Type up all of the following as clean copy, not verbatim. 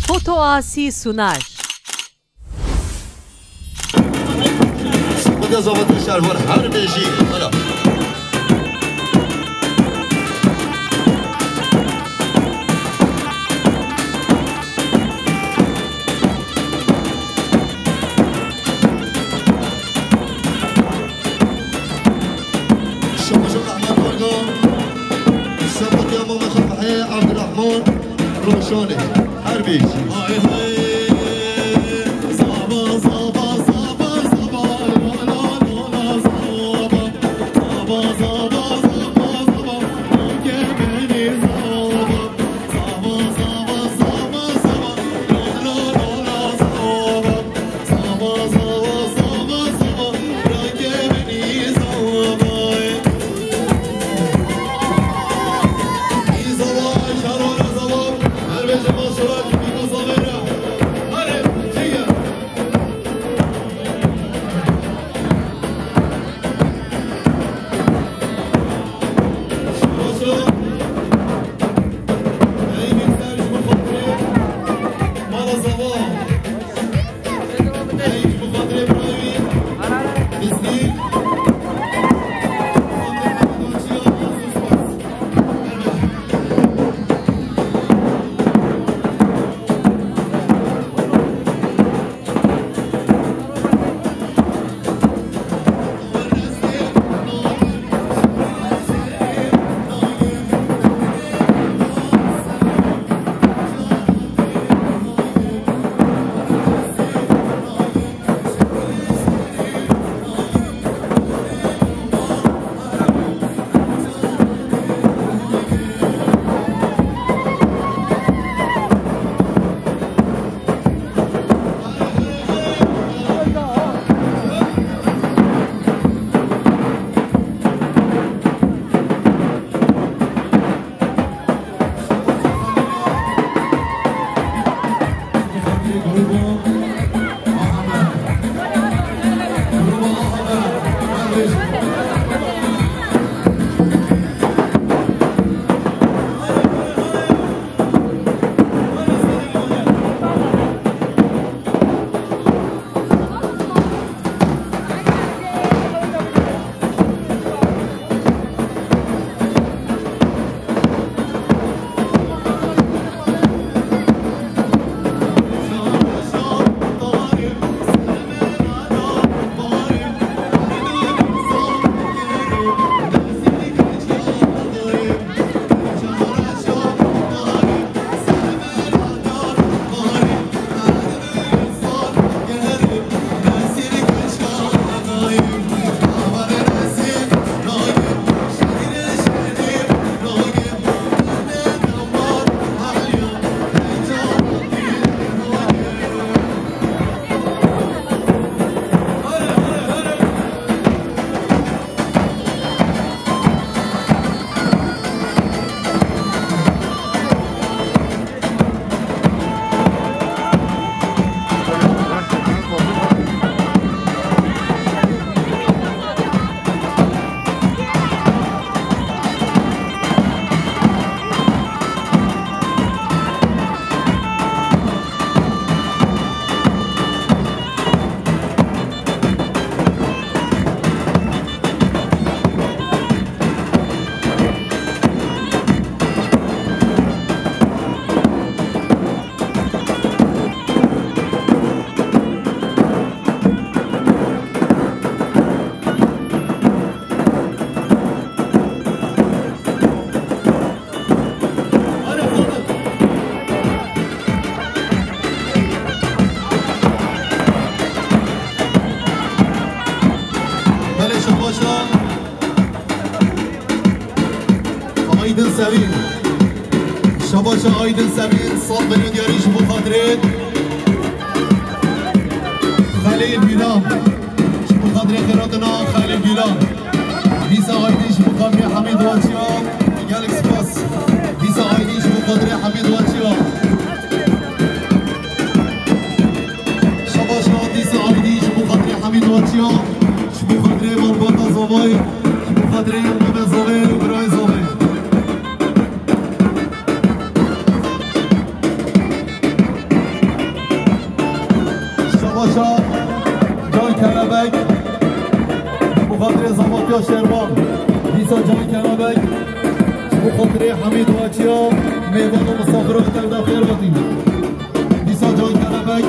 Fotoasi Sunar. خود زاویه شهرور هر بیشی حالا عبد الرحمن روشانه هر بیشی آیدن سمین شباش آیدن سمین صاحب ملیون دیاریش بخاطرت خلیل بیلان بخاطر خیراتنا خلیل بیلان بیسا آیدیش بخاطر حمید واچیان گلک سپاس بیسا آیدیش بخاطر حمید واچیان شباش آیدیش آیدیش بخاطر حمید واچیان بخاطر مربوطه زوای بخاطر امام زوای برای زوای شباشا جان کلبک بخاطر زماتیا شیروان دیسا جان کلبک بخاطر حمید واچیا میوان و مسافرات کرده خیر باتیم دیسا جان کلبک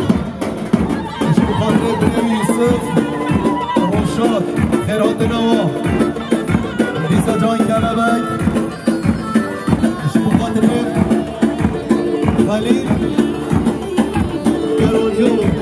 بخاطر بنیام یوسف روشاد خیرات نوا دیسا جان کلبک بخاطر خلیل گرانجو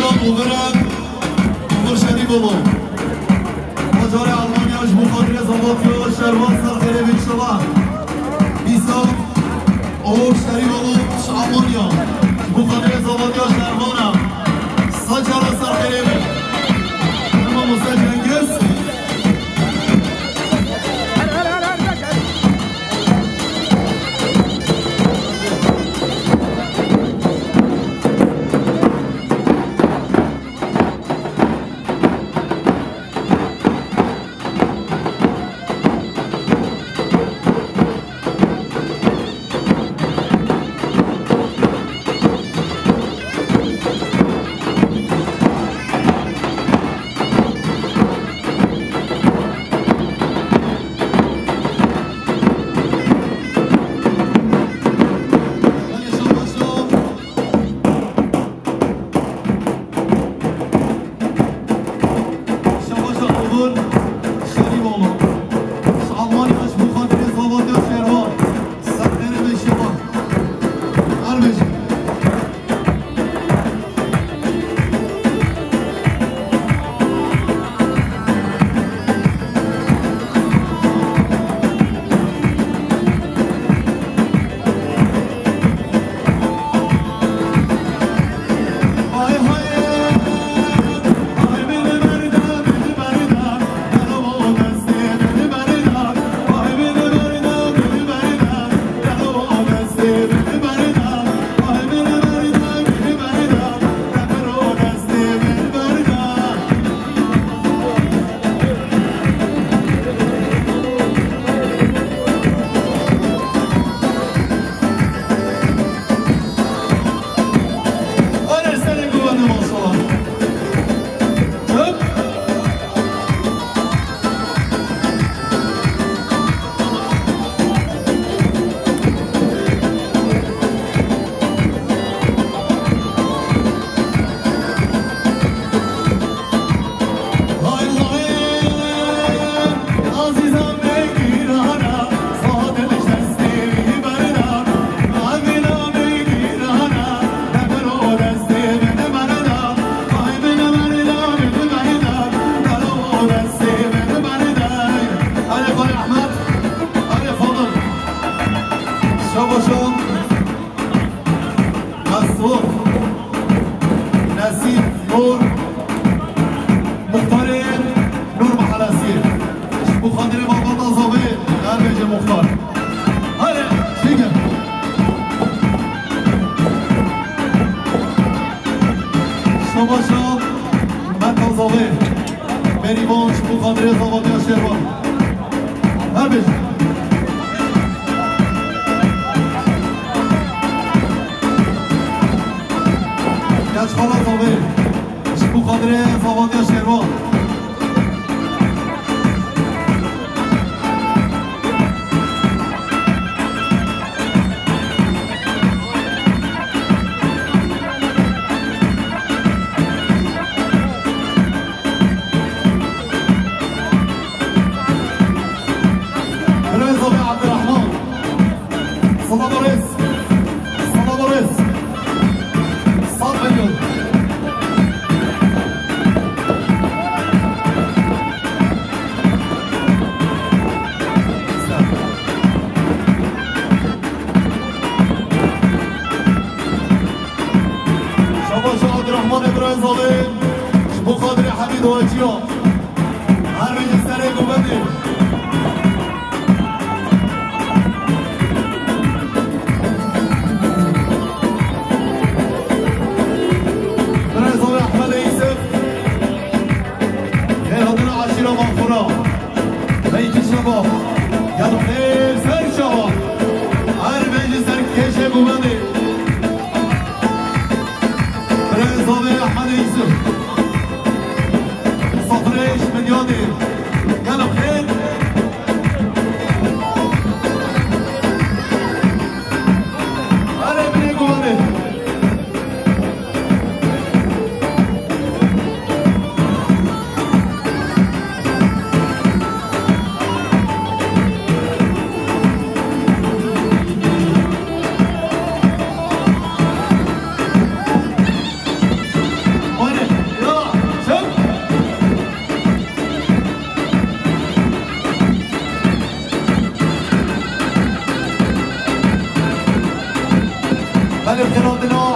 اوورن اوور شدی بابا ماجار المانیاش بخاطر زباطی شروان سرخیره به شما بیسا اوور شدی بابا المانیا بخاطر زباطی شروانم ساجارا سرخیره به اما موسیقی جنگز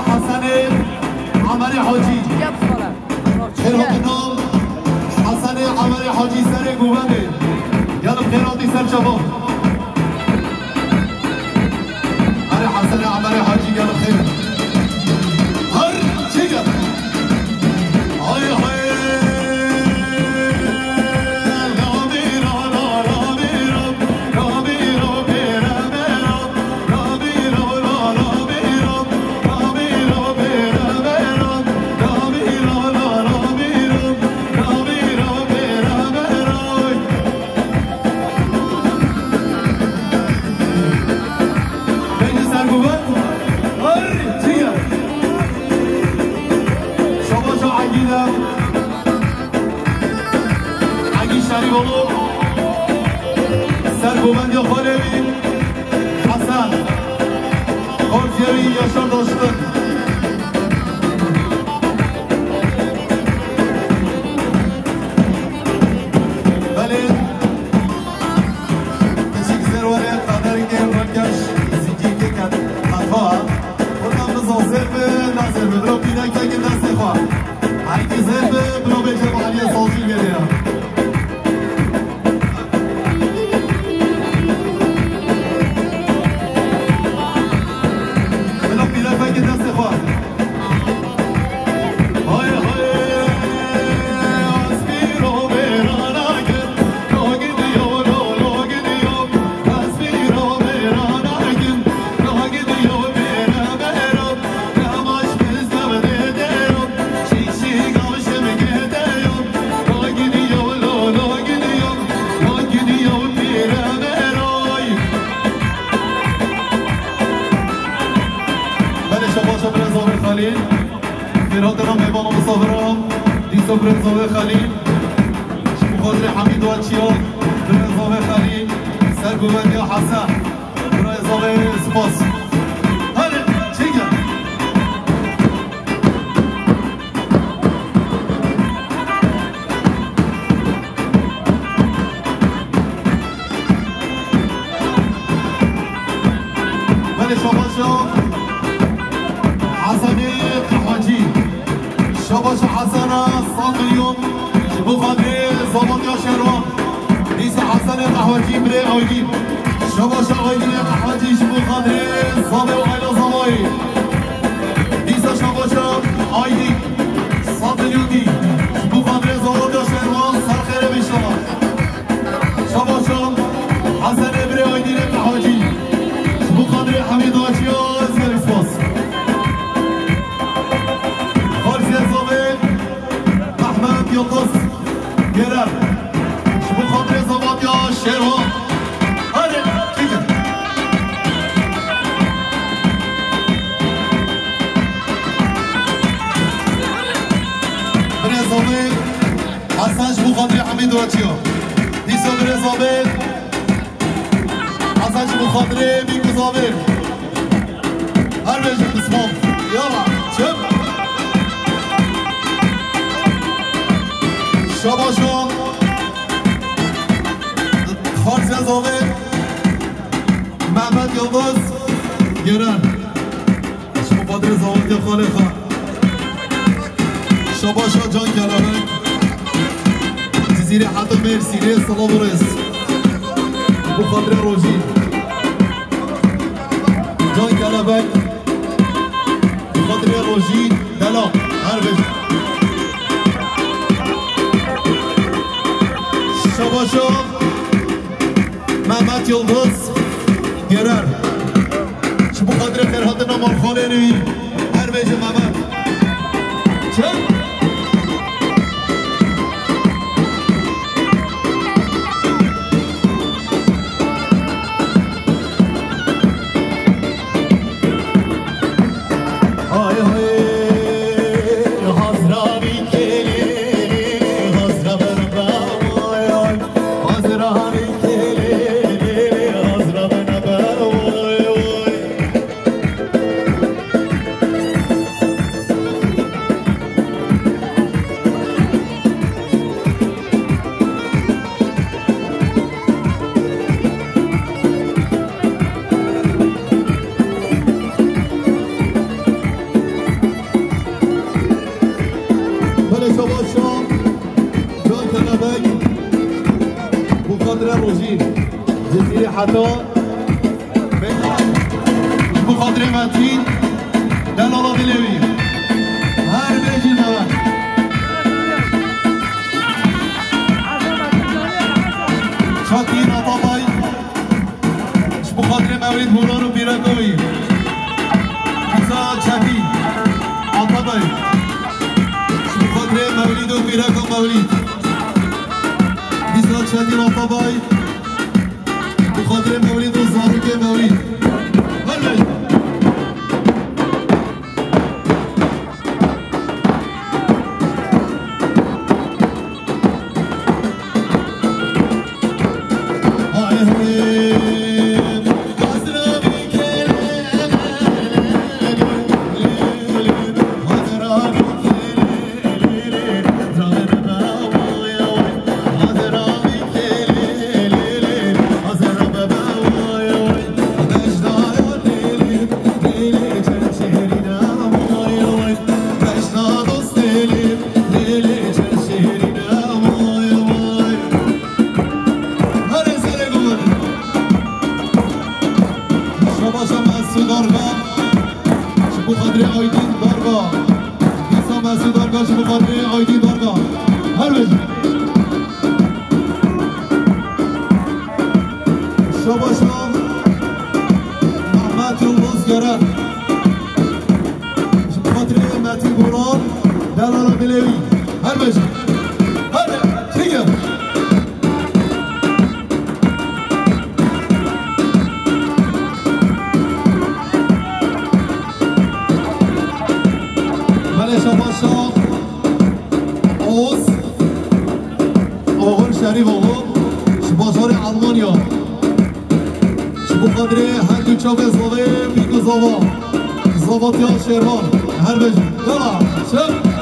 حسن عمري حاجی خیراتنام حسن عمري حاجی سر گوبنده یادم خیراتی سر شباب هر حسن عمري حاجی یادم خیر هر چیگه های های سرگوبند یا خالوی حسن خالزیوی یاشار داشتن بله کسی که زرواره قدر که رنگش زیگی که کد خطوه خودم بزازر به نظر به برو پیدک تاکی دست خواه هرکی زر به برو به جمعالی سازی بیده خیراتنا میبانم مصابرم دیسا برنزاوه خلیل مخاطر حمید و اچیان برنزاوه خلیل سرگوبندی حسن برنزاوه سپاس هره چیگه بله شما حسن حاجی شباش حسن 100 میلیون شبو خاطر زمان یا شروان نیست حسن قهوجی بره آیدی شباش آیدی قهوجی شبو خاطر زامه و آیلا زمایی نیست شباش آیدی 100 میلیونی شبو خاطر زمان یا شروان سرخیره بیشتر شباش حسن بره آیدی قهوجی شبو خاطر حمید آجی از گریسپاس یلدز گرم شبو خاطر زباد یا شیروان هره چیزه برزامه حسن شبو خاطر حمید و اچیا دیسا برزامه حسن شبو خاطر بیگزامه هر بیشن بسمام یالا چپ شباشون خارج از آقای محمد یلدز گرن شما قادر زاوید یا خاله خان شباشون جان کلامه جزیره حتی مرسیره سلام و رس بخاطر روژی جان کلامه بخاطر روژی دلام هر بشه شباشو محمد یلدز گرر شبو خاطر خیرات نمار خانه نوی هر بیجه محمد چند؟ حتی بخاطر متین دلالا دلوی هر بیجی من شاکین آبابای بخاطر مولید هوران و بیرکوی ایزا چکی آبابای بخاطر مولید و بیرکو مولید ایزا چکی آبابای بخاطر مولید و زاروک مولید هر شیروان هر بجی دلا شب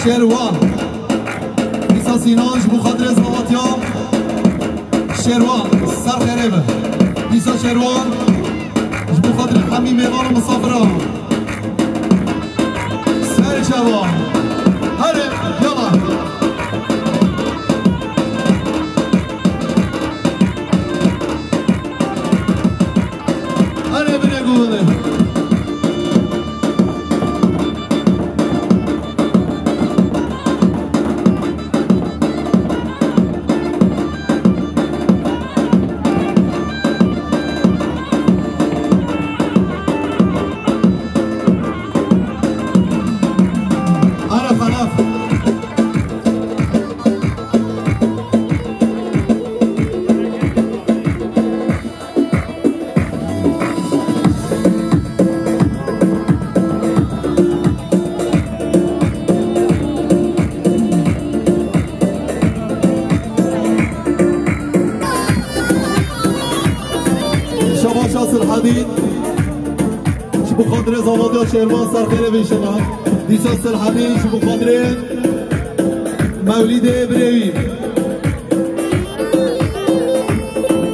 شیروان ایسا سینانش بخاطر زواتیام شیروان سر خریبه ایسا شیروان بخاطر همین میوان و مسافران سر شوان هره یلا هره بنگوله الحديد شبو خاطري زوادي شيروان صار خير بين شباب ديساس الحديد شبو خاطري مولد ابراهيم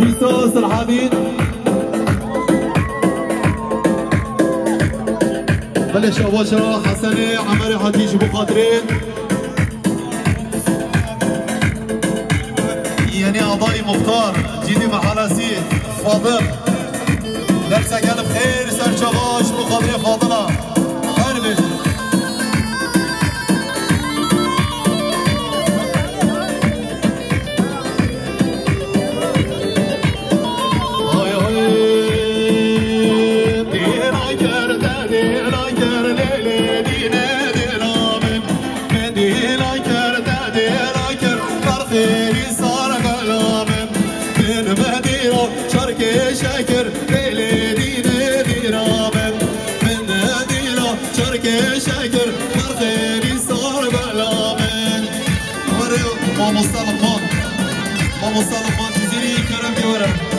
ديساس الحديد بلش أباشا حسني عمري حديد شبو خاطري يعني أعضائي مختار جيدي محلسي فاضل درسك أنا بخير سر شباش بقدر فاضلة هربي شاكر ليلي رابن من نادينا شركة شاكر خيري صار بلامن ما مصطلحان تزيري كرم جورم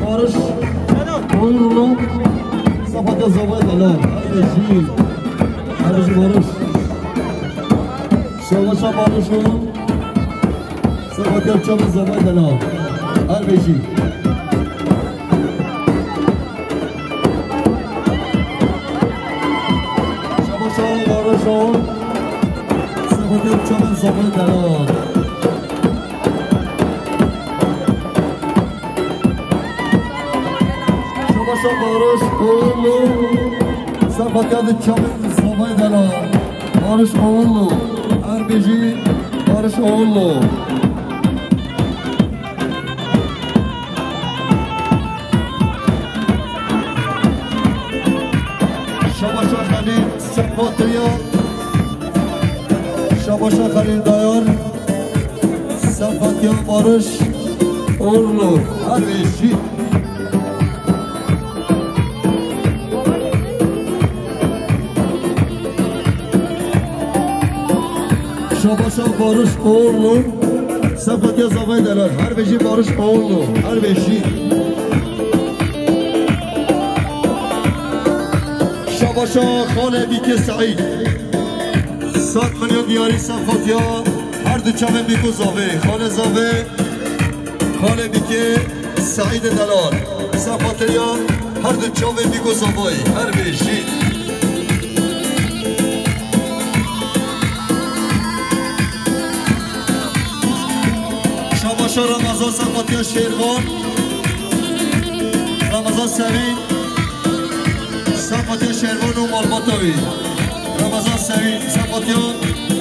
Barış oyunlu Sapatya Zavaydalar Harbeci Barış Şavaşa Barış oyun Sapatya Çabı Zavaydalar Harbeci Şavaşa Barış oyun Sapatya Çabı Zavaydalar Barış oğullu Sapatyadı Çamın Zavaydalar Barış oğullu Harbeci Barış oğullu Şabaşa Halil Sapatya Şabaşa Halil Dayan Sapatya Barış oğullu Harbeci Şabaşa Barış oğullu Sapatya Zavaydalar Harbeci Barış oğullu Harbeci Şabaşa Khale Bike Said 7 milyon diyari Sapatya Her du çame Biko Zave Khale Zave Khale Bike Said Dalal Sapatya Her du çame Biko Zavay Harbeci Şabaşa Ramazan Sapatya Şervan Ramazan Sevin Sapatya Şervan و Malbatavi سعید صفاتیان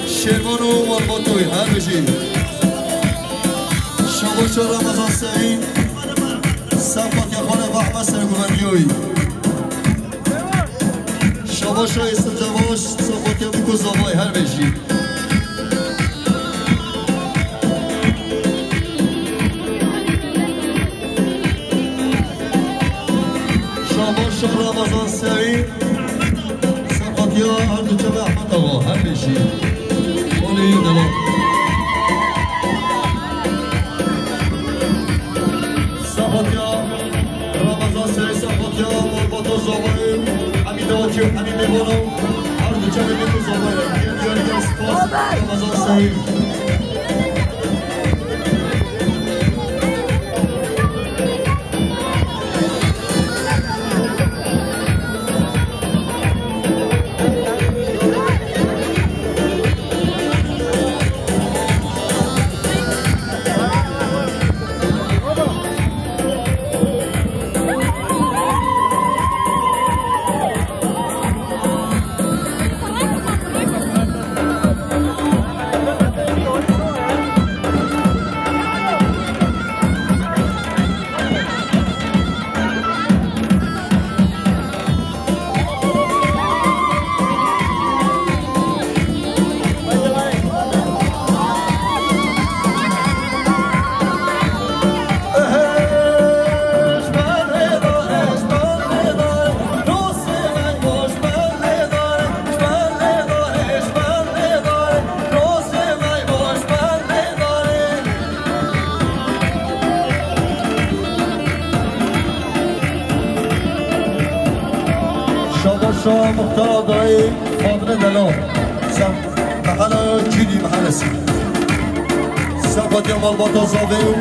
شیروان و والباتوی هر بشید شباش رمضان سعید صفاتیان خانه و احمد سرگوهندیوی شباش استجاباش صفاتیان بکو زابای هر بشید شباش رمضان سعید صفاتیا هر دو جبه احمد آقا هر بشی اولی دلان صفاتیا رمضان سعید صفاتیا مرباطا زابای حمید آقا و حمید بانو هر دو جبه بکو زابای دیاری در سپاس رمضان سعید شاه مختار آقای خادم دلال محل چیدی محل سی صفاتی مالباتا زاوه و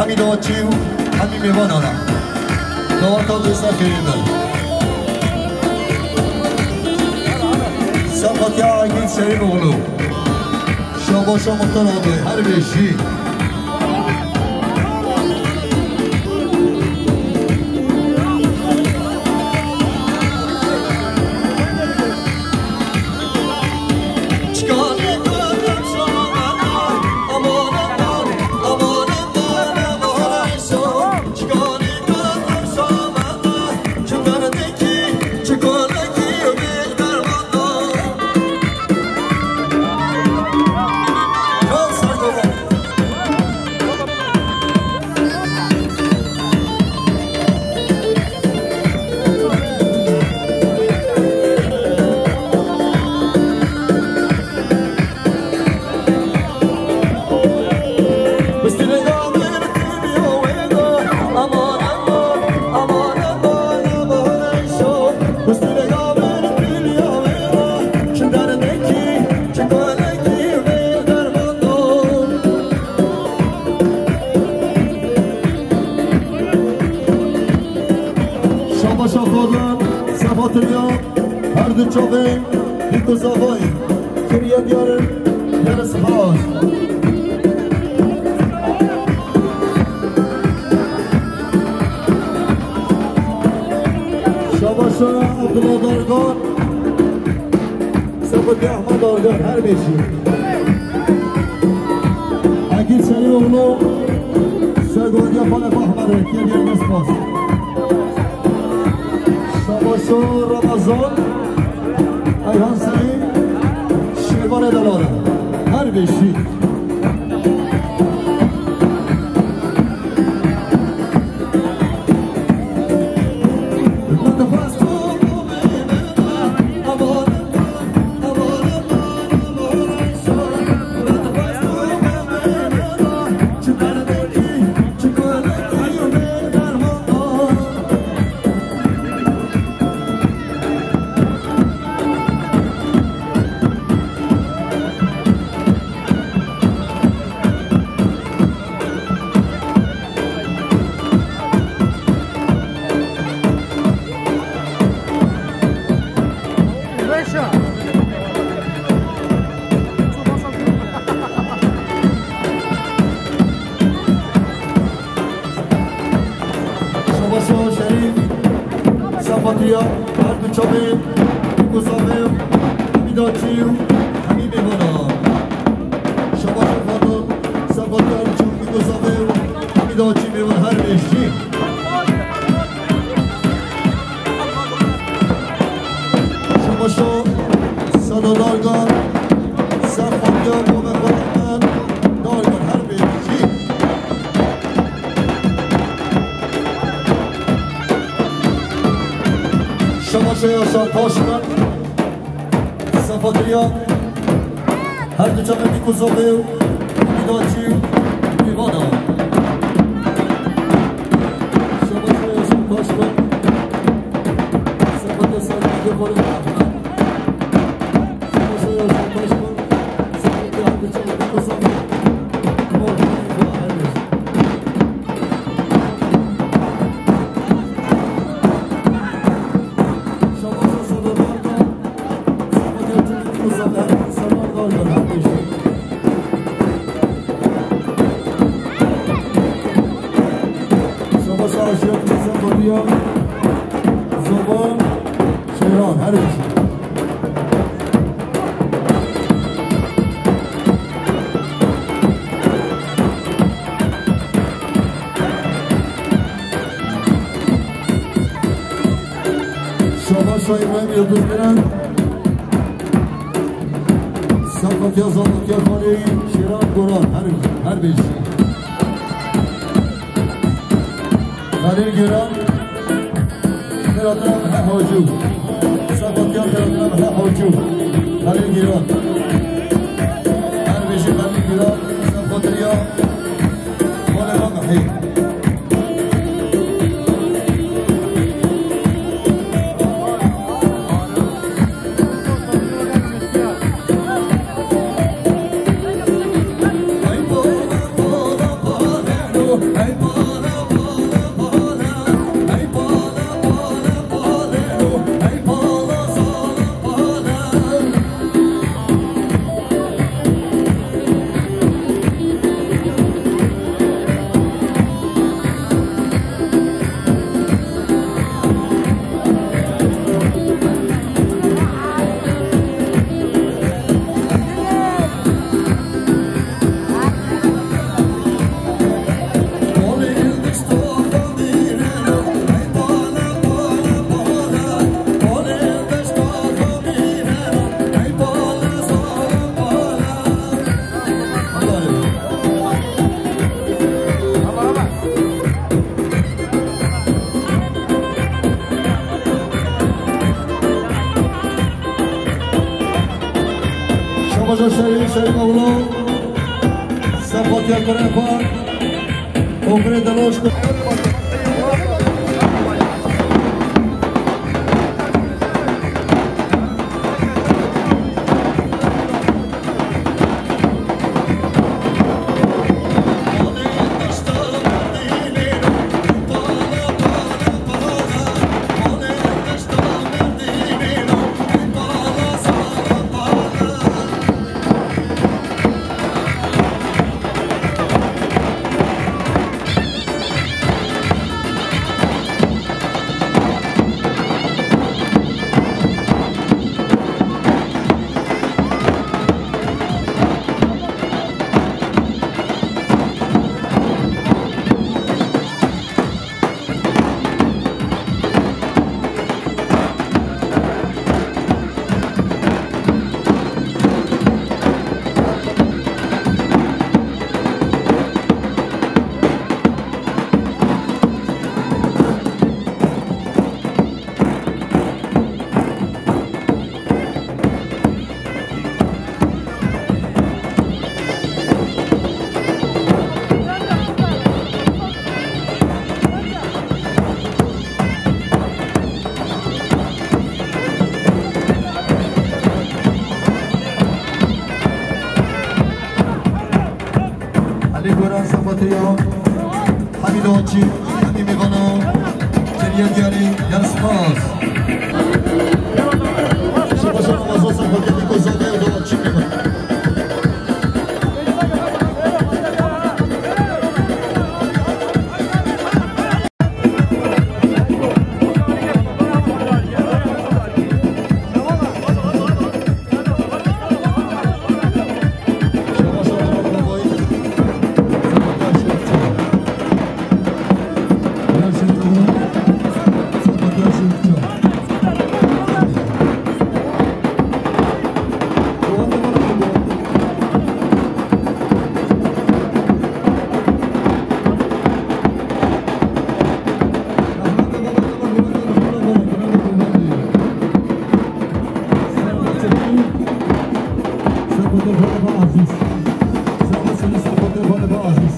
حمید آچی و حمید میوان آنم دوارتا دوستا خیلی دل صفاتی آقای سرین اغلو شاه مختار آقای هر بیشی هر دو چاقه یک و زاوای کریه بیاره یه سپاس شاباشا عبدالله دارگان صفتی احمد دارگان هر بیشی اکیل سری اغلو سرگوندی خانه احمد کریه سپاس شاباشا رمضان ایهان سعید شیروان دلاله هر بیشی صفاتیا هر دو چاقه گذابه حمیداچی و همین میوانا شما شفادا سفاکار چون میگذابه و حمیداچی میوان هر بیشی شما شو صدادارگان سفاکار و مخورمن دارگان هر بیشی شما شو یاشار پاشمن سفاکریا هر دو جمعه میگذابه و حمیداچی و میوانا شما شو یاشار پاشمن سفاکر سال میگذابه شما شو یاشار پاشمن سفاکر هر دو جمعه میگذابه زبان شیران هر بیشی شما شای مهم یادوز برن سفاکیا زباکیا خانه شیران گران هر بیشی خلیل گران برادرم حاجو سفاکیان برادرم حاجو خلیل گران هر بیشی خلیل گران سفاکریا مال ما محیط Şabaşa şehir oğlu Sefakya Korepa Okre Daloşko حمیداچی همین میوانم جریان دیاری در سپاس شما شما واسه سفاکتی گذاره و دو چی میکنم خانه با عزیز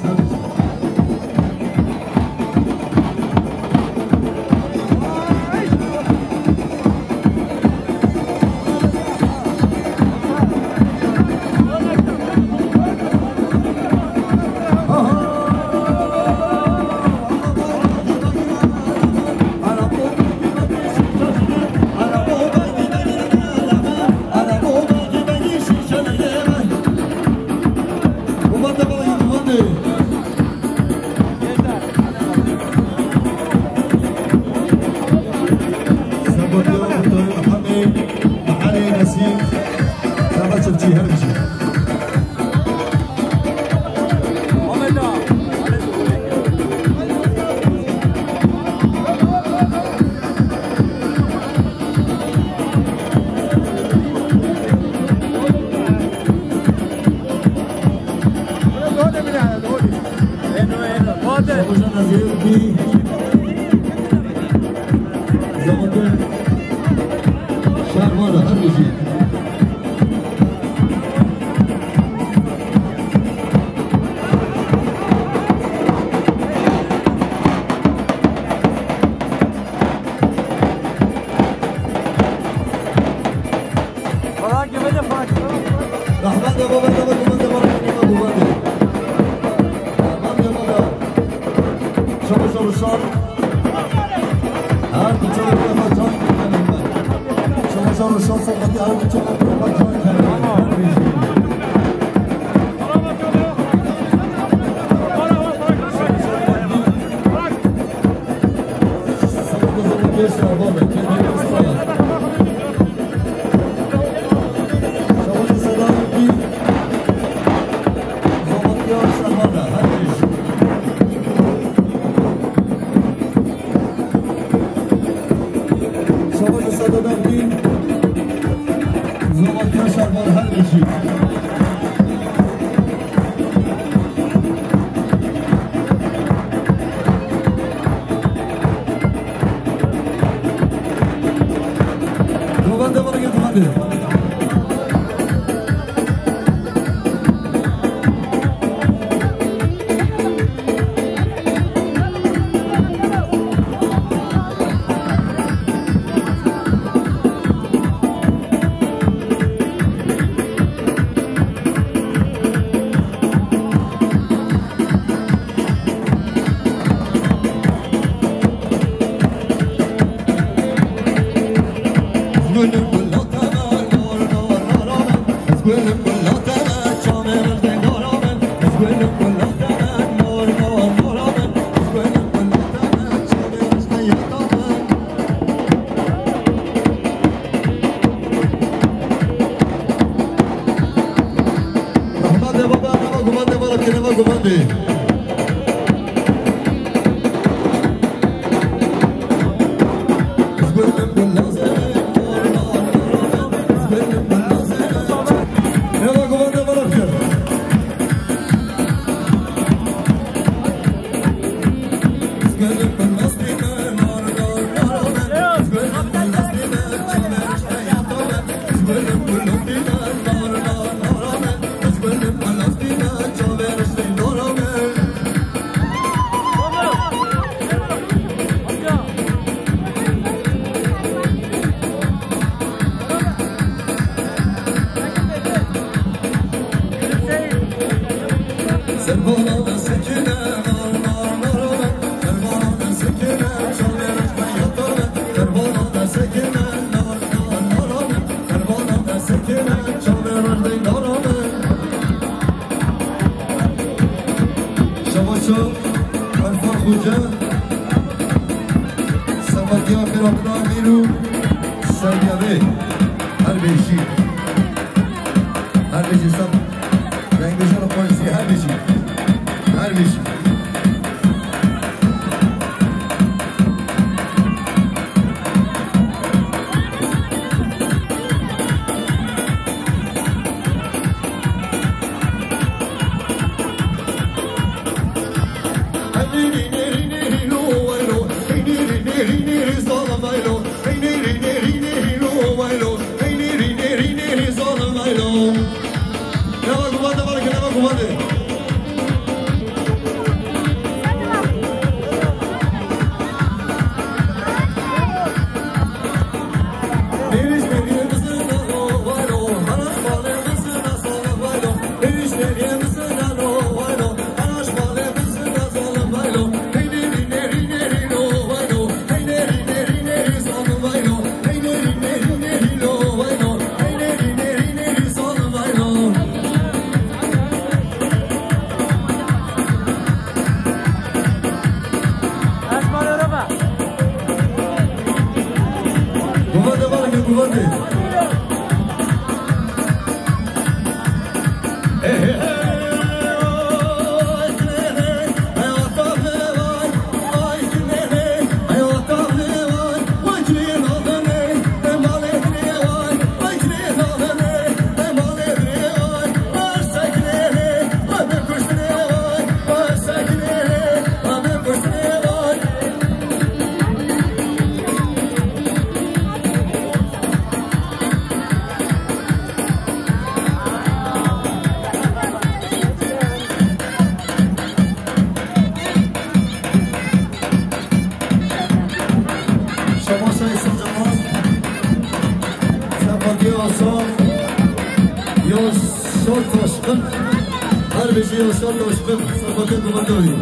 يا استاذ اشبك صفقات مدوي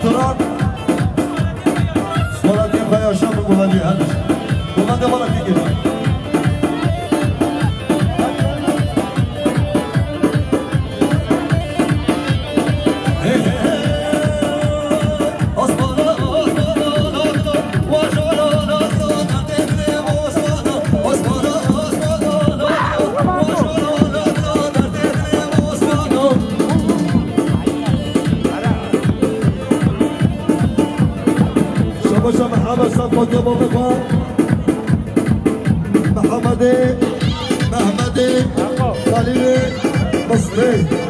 Turab Sonra diye paylaşan bu kullanıyor hadi. Bundan da bana fikir. باشا محمد صفات يابا بخواه محمد خلیل مصری